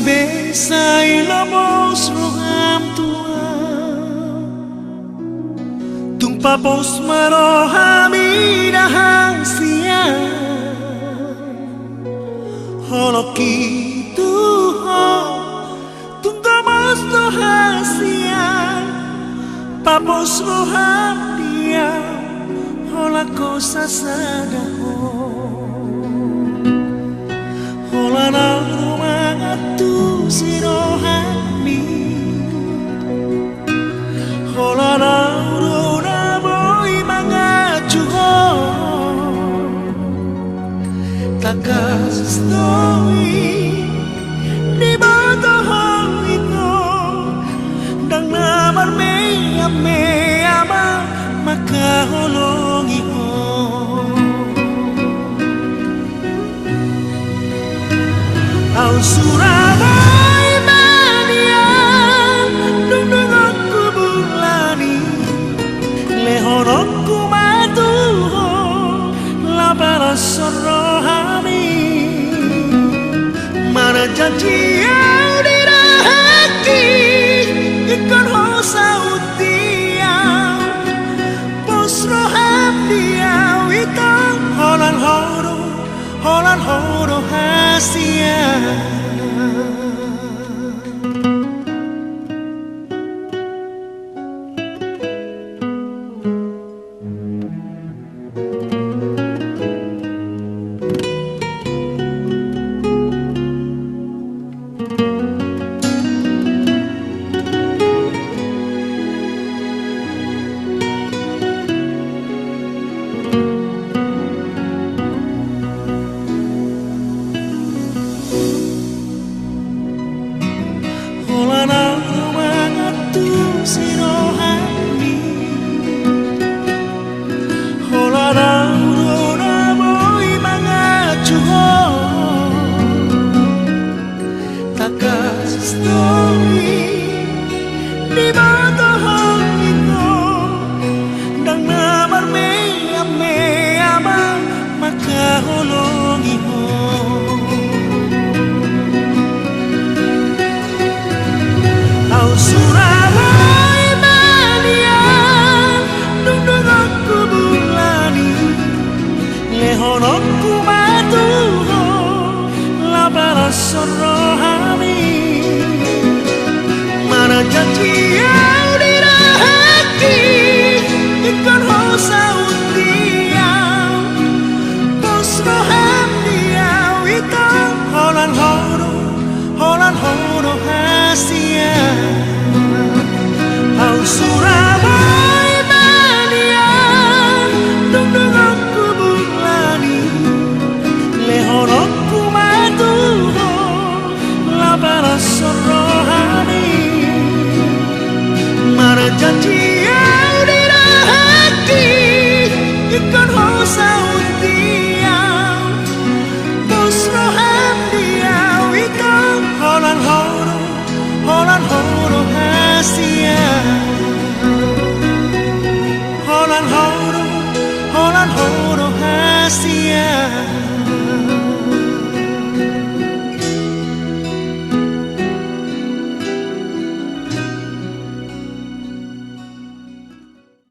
besai lomos roham tua tung papos marohami dahasia holoki tuho tung tomos dohasia papos roham dia holako sasadaho holana rumangatu sirohami holana uruna boy mangajuho takas stoi di bawah itu dang namar me ama maka holongi ho au Surabaya mania dung aku bulani lehorokku matu labara sorohami mana janji au dirahaki ikon hosa utia pos roham dia itang holan horo hasia holana rumangatu sirohami holana uruna boy mangajuho takas stoi di bawah itu dang namar me ama maka holongi ho Surabaya mania dung aku bulani lehonokku matu labara sorohami mana janji